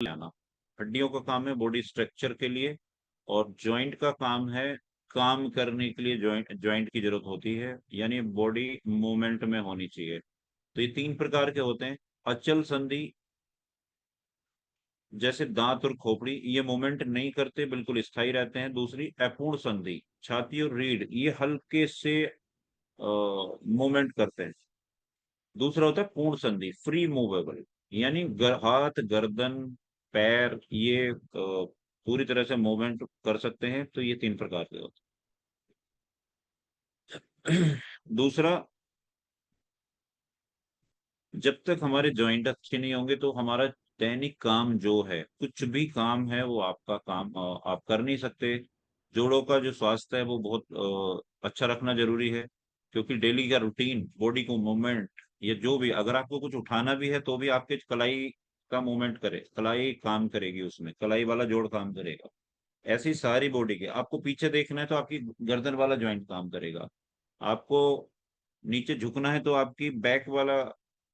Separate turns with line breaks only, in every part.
आना। हड्डियों का काम है बॉडी स्ट्रक्चर के लिए, और जॉइंट का काम है काम करने के लिए। जॉइंट जॉइंट की जरूरत होती है, यानी बॉडी मूवमेंट में होनी चाहिए। तो ये तीन प्रकार के होते हैं। अचल संधि, जैसे दांत और खोपड़ी, ये मूवमेंट नहीं करते, बिल्कुल स्थायी रहते हैं। दूसरी अपूर्ण संधि, छाती और रीढ़, ये हल्के से मूवमेंट करते हैं। दूसरा होता है पूर्ण संधि, फ्री मूवेबल, यानी हाथ, गर्दन, पैर, ये पूरी तरह से मूवमेंट कर सकते हैं। तो ये तीन प्रकार के होते हैं। दूसरा, जब तक हमारे जॉइंट अच्छे नहीं होंगे तो हमारा दैनिक काम जो है, कुछ भी काम है, वो आपका काम आप कर नहीं सकते। जोड़ों का जो स्वास्थ्य है वो बहुत अच्छा रखना जरूरी है, क्योंकि डेली का रूटीन, बॉडी को मूवमेंट, ये जो भी, अगर आपको कुछ उठाना भी है तो भी आपके कलाई का मूवमेंट करे, कलाई काम करेगी, उसमें कलाई वाला जोड़ काम करेगा। ऐसी सारी बॉडी के, आपको पीछे देखना है तो आपकी गर्दन वाला जॉइंट काम करेगा। आपको नीचे झुकना है तो आपकी बैक वाला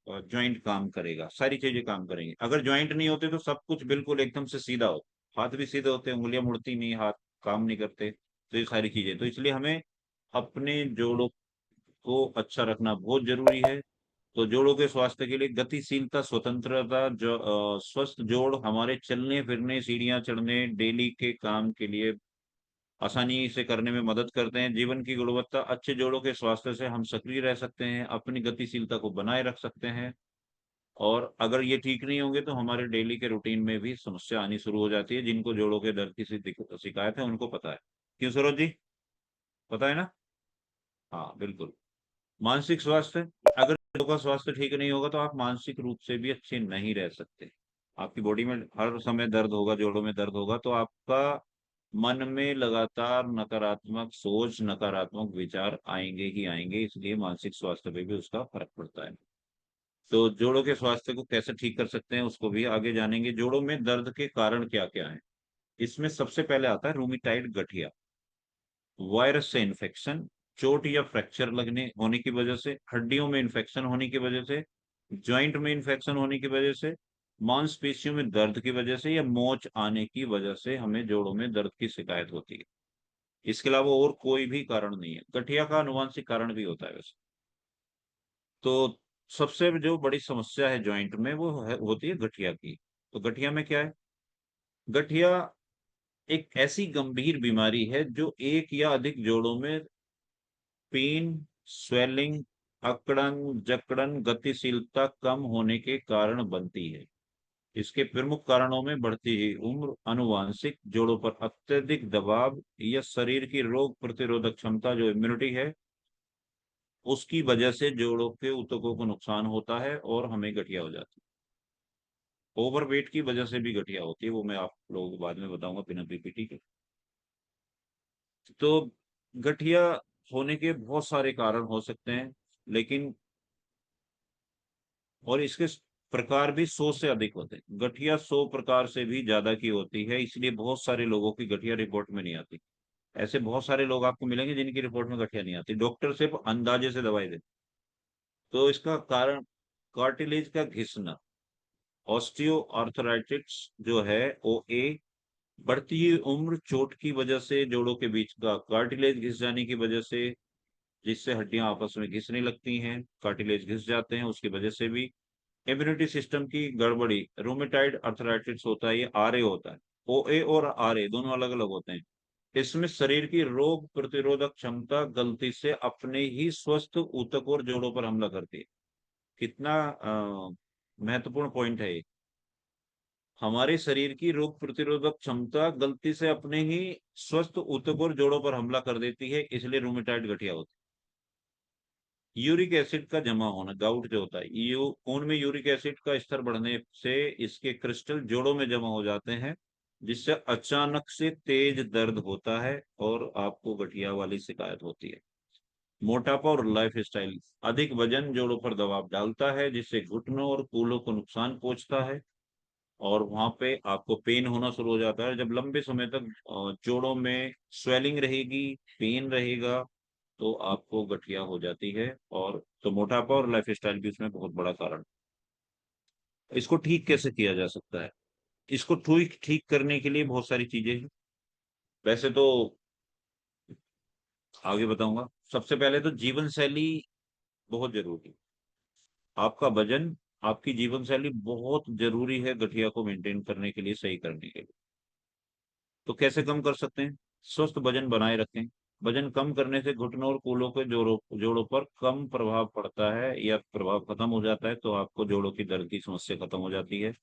जॉइंट काम करेगा, सारी चीजें काम करेंगी। अगर जॉइंट नहीं होते तो सब कुछ बिल्कुल एकदम से सीधा हो, हाथ भी सीधे होते हैं, उंगलियां मुड़ती नहीं, हाथ काम नहीं करते। तो ये सारी चीजें, तो इसलिए हमें अपने जोड़ों को अच्छा रखना बहुत जरूरी है। तो जोड़ों के स्वास्थ्य के लिए गतिशीलता, स्वतंत्रता, जो स्वस्थ जोड़ हमारे चलने फिरने, सीढ़ियां चढ़ने, डेली के काम के लिए आसानी से करने में मदद करते हैं। जीवन की गुणवत्ता, अच्छे जोड़ों के स्वास्थ्य से हम सक्रिय रह सकते हैं, अपनी गतिशीलता को बनाए रख सकते हैं। और अगर ये ठीक नहीं होंगे तो हमारे डेली के रूटीन में भी समस्या आनी शुरू हो जाती है। जिनको जोड़ों के दर्द की शिकायत है उनको पता है। क्यों सरोज जी, पता है ना? हाँ बिल्कुल। मानसिक स्वास्थ्य, अगर जोड़ों का स्वास्थ्य ठीक नहीं होगा तो आप मानसिक रूप से भी अच्छे नहीं रह सकते। आपकी बॉडी में हर समय दर्द होगा, जोड़ों में दर्द होगा, तो आपका मन में लगातार नकारात्मक सोच, नकारात्मक विचार आएंगे ही आएंगे, इसलिए मानसिक स्वास्थ्य पे भी उसका फर्क पड़ता है। तो जोड़ों के स्वास्थ्य को कैसे ठीक कर सकते हैं उसको भी आगे जानेंगे। जोड़ों में दर्द के कारण क्या क्या है, इसमें सबसे पहले आता है रूमेटाइड गठिया, वायरस से इन्फेक्शन, चोट या फ्रैक्चर लगने होने की वजह से, हड्डियों में इन्फेक्शन होने की वजह से, जॉइंट में इन्फेक्शन होने की वजह से, मांसपेशियों में दर्द की वजह से, या मोच आने की वजह से हमें जोड़ों में दर्द की शिकायत होती है। इसके अलावा और कोई भी कारण नहीं है। गठिया का आनुवंशिक कारण भी होता है वैसे। तो सबसे जो बड़ी समस्या है जॉइंट में वो होती है गठिया की। तो गठिया में क्या है? गठिया एक ऐसी गंभीर बीमारी है जो एक या अधिक जोड़ों में पेन, स्वेलिंग, अकड़न, जकड़न, गतिशीलता कम होने के कारण बनती है। इसके प्रमुख कारणों में बढ़ती हुई उम्र, अनुवांशिक, जोड़ों पर अत्यधिक दबाव, या शरीर की रोग प्रतिरोधक क्षमता, जो इम्यूनिटी है, उसकी वजह से जोड़ों के ऊतकों को नुकसान होता है और हमें गठिया हो जाती है। ओवरवेट की वजह से भी गठिया होती है, वो मैं आप लोगों को बाद में बताऊंगा बिना पीपीटी के। तो गठिया होने के बहुत सारे कारण हो सकते हैं, लेकिन और इसके प्रकार भी 100 से अधिक होते हैं। गठिया 100 प्रकार से भी ज्यादा की होती है, इसलिए बहुत सारे लोगों की गठिया रिपोर्ट में नहीं आती। ऐसे बहुत सारे लोग आपको मिलेंगे जिनकी रिपोर्ट में गठिया नहीं आती, डॉक्टर सिर्फ अंदाजे से दवाई देते। तो इसका कारण कार्टिलेज का घिसना, ऑस्टियो आर्थराइटिस जो है, OA, बढ़ती हुई उम्र, चोट की वजह से जोड़ों के बीच का कार्टिलेज घिस जाने की वजह से, जिससे हड्डियां आपस में घिसने लगती हैं, कार्टिलेज घिस जाते हैं, उसकी वजह से भी। इम्यूनिटी सिस्टम की गड़बड़ी, रोमेटाइड अर्थराइटिस होता है, ये RA होता है। OA और RA दोनों अलग अलग होते हैं। इसमें शरीर की रोग प्रतिरोधक क्षमता गलती से अपने ही स्वस्थ ऊतक और जोड़ों पर हमला करती है। कितना महत्वपूर्ण पॉइंट है ये। हमारे शरीर की रोग प्रतिरोधक क्षमता गलती से अपने ही स्वस्थ ऊतक और जोड़ों पर हमला कर देती है, इसलिए रूमेटाइड गठिया होती है। यूरिक एसिड का जमा होना, गाउट जो होता है, खून में यूरिक एसिड का स्तर बढ़ने से इसके क्रिस्टल जोड़ों में जमा हो जाते हैं, जिससे अचानक से तेज दर्द होता है और आपको गठिया वाली शिकायत होती है। मोटापा और लाइफ स्टाइल, अधिक वजन जोड़ों पर दबाव डालता है, जिससे घुटनों और कूल्हों को नुकसान पहुंचता है, और वहां पे आपको पेन होना शुरू हो जाता है। जब लंबे समय तक जोड़ों में स्वेलिंग रहेगी, पेन रहेगा, तो आपको गठिया हो जाती है। और तो मोटापा और लाइफ स्टाइल भी उसमें बहुत बड़ा कारण। इसको ठीक कैसे किया जा सकता है? इसको ठीक ठीक करने के लिए बहुत सारी चीजें हैं। वैसे तो आगे बताऊंगा। सबसे पहले तो जीवन शैली बहुत जरूरी है। आपका वजन, आपकी जीवन शैली बहुत जरूरी है गठिया को मेंटेन करने के लिए, सही करने के लिए। तो कैसे कम कर सकते हैं? स्वस्थ वजन बनाए रखें। वजन कम करने से घुटनों और कूल्हों के जोड़ों जोड़ों पर कम प्रभाव पड़ता है या प्रभाव खत्म हो जाता है, तो आपको जोड़ों की दर्द की समस्या खत्म हो जाती है।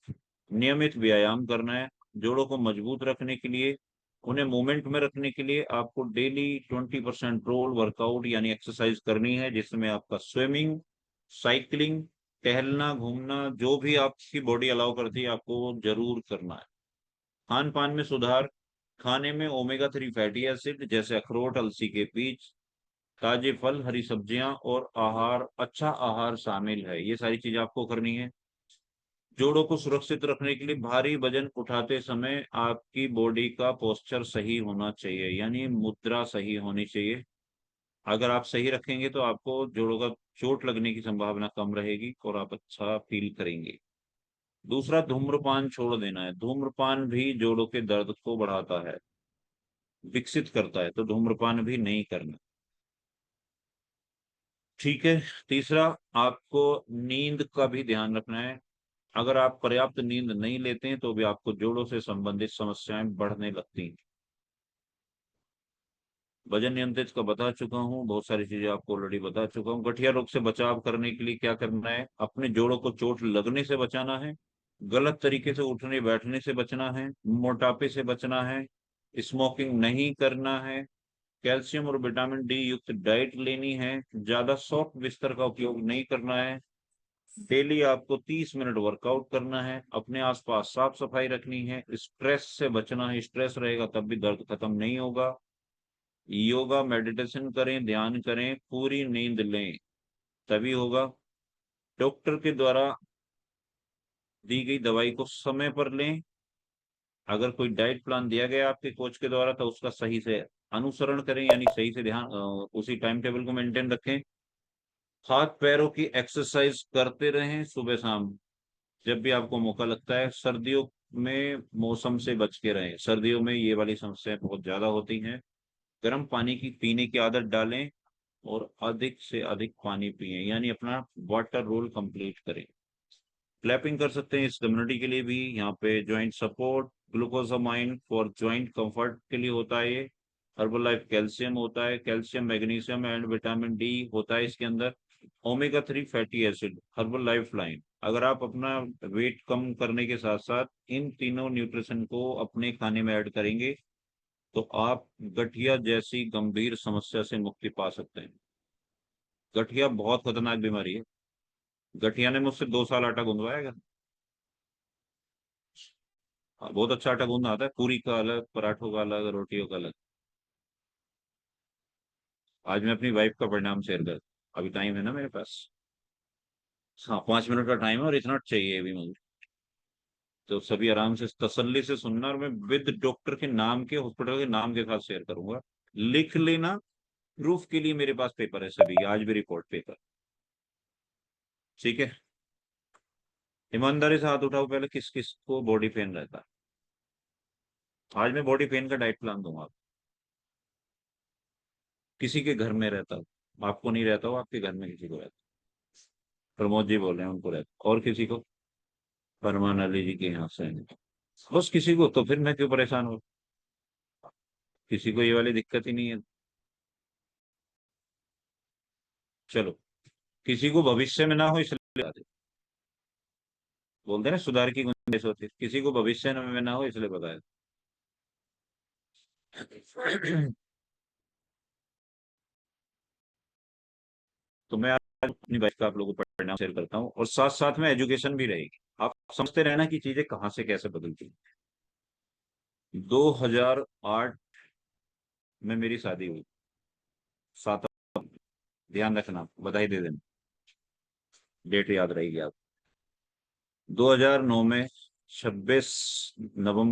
नियमित व्यायाम करना है। जोड़ों को मजबूत रखने के लिए, उन्हें मूवमेंट में रखने के लिए आपको डेली 20% रोल वर्कआउट यानी एक्सरसाइज करनी है, जिसमें आपका स्विमिंग, साइकिलिंग, टहलना, घूमना, जो भी आपकी बॉडी अलाउ करती है आपको वो जरूर करना है। खान पान में सुधार। खाने में ओमेगा 3 फैटी एसिड जैसे अखरोट, अलसी के बीज, ताजे फल, हरी सब्जियां और अच्छा आहार शामिल है। ये सारी चीजें आपको करनी है। जोड़ों को सुरक्षित रखने के लिए भारी वजन उठाते समय आपकी बॉडी का पोस्चर सही होना चाहिए, यानी मुद्रा सही होनी चाहिए। अगर आप सही रखेंगे तो आपको जोड़ों का चोट लगने की संभावना कम रहेगी और आप अच्छा फील करेंगे। दूसरा, धूम्रपान छोड़ देना है। धूम्रपान भी जोड़ों के दर्द को बढ़ाता है, विकसित करता है, तो धूम्रपान भी नहीं करना। ठीक है। तीसरा, आपको नींद का भी ध्यान रखना है। अगर आप पर्याप्त नींद नहीं लेते हैं तो भी आपको जोड़ों से संबंधित समस्याएं बढ़ने लगती हैं। वजन नियंत्रित का बता चुका हूँ, बहुत सारी चीजें आपको ऑलरेडी बता चुका हूँ। गठिया रोग से बचाव करने के लिए क्या करना है? अपने जोड़ों को चोट लगने से बचाना है, गलत तरीके से उठने बैठने से बचना है, मोटापे से बचना है, स्मोकिंग नहीं करना है, कैल्शियम और विटामिन डी युक्त डाइट लेनी है, ज्यादा सॉफ्ट बिस्तर का उपयोग नहीं करना है, डेली आपको 30 मिनट वर्कआउट करना है, अपने आसपास साफ सफाई रखनी है, स्ट्रेस से बचना है। स्ट्रेस रहेगा तब भी दर्द खत्म नहीं होगा। योगा मेडिटेशन करें, ध्यान करें, पूरी नींद लें, तभी होगा। डॉक्टर के द्वारा दी गई दवाई को समय पर लें। अगर कोई डाइट प्लान दिया गया आपके कोच के द्वारा तो उसका सही से अनुसरण करें, यानी सही से ध्यान उसी टाइम टेबल को मेंटेन रखें। हाथ पैरों की एक्सरसाइज करते रहें सुबह शाम, जब भी आपको मौका लगता है। सर्दियों में मौसम से बच के रहें, सर्दियों में ये वाली समस्याएं बहुत ज्यादा होती हैं। गर्म पानी की पीने की आदत डालें और अधिक से अधिक पानी पिएं, यानी अपना वाटर रोल कंप्लीट करें। क्लैपिंग कर सकते हैं इस कम्युनिटी के लिए भी। यहाँ पे joint support, glucosamine for joint comfort के लिए होता है ये। हर्बल लाइफ कैल्शियम होता है, calcium, magnesium and vitamin D होता है इसके अंदर। Omega 3 fatty acid, herbal life line. अगर आप अपना वेट कम करने के साथ साथ इन तीनों न्यूट्रिशन को अपने खाने में ऐड करेंगे तो आप गठिया जैसी गंभीर समस्या से मुक्ति पा सकते हैं। गठिया बहुत खतरनाक बीमारी है। गठिया ने मुझसे 2 साल आटा गुंदवाया है। हाँ, बहुत अच्छा आटा गूंदना आता है, पूरी का अलग, पराठों का अलग, रोटियों का अलग। आज मैं अपनी वाइफ का परिणाम शेयर कर, अभी टाइम है ना मेरे पास? हाँ, 5 मिनट का टाइम है और इतना चाहिए अभी मुझे। तो सभी आराम से तसल्ली से सुनना, और मैं विद डॉक्टर के नाम के, हॉस्पिटल के नाम के साथ शेयर करूंगा। लिख लेना। प्रूफ के लिए मेरे पास पेपर है सभी, आज भी रिपोर्ट पेपर। ठीक है। ईमानदारी से हाथ उठाओ, पहले किस किस को बॉडी पेन रहता है? आज मैं बॉडी पेन का डाइट प्लान दूंगा। किसी के घर में रहता हो, आपको नहीं रहता हो, आपके घर में किसी को रहता हो। प्रमोद जी बोल रहे हैं, उनको रहता, और किसी को? फरमान अली जी के यहाँ से है। बस किसी को, तो फिर मैं क्यों परेशान हूँ? किसी को ये वाली दिक्कत ही नहीं है। चलो, किसी को भविष्य में ना हो इसलिए बता दे। बोलते हैं ना, सुधार की गुंजाइश होती है, किसी को भविष्य में ना हो इसलिए बताया। तो मैं आज अपनी बाइक का आप लोगों को परिणाम शेयर करता हूँ, और साथ साथ में एजुकेशन भी रहेगी। आप समझते रहना कि चीजें कहाँ से कैसे बदलती हैं। 2008 में मेरी शादी हुई, 7, ध्यान रखना, बधाई दे देना, डेट याद रहेगी आप। 2009 में 26 नवंबर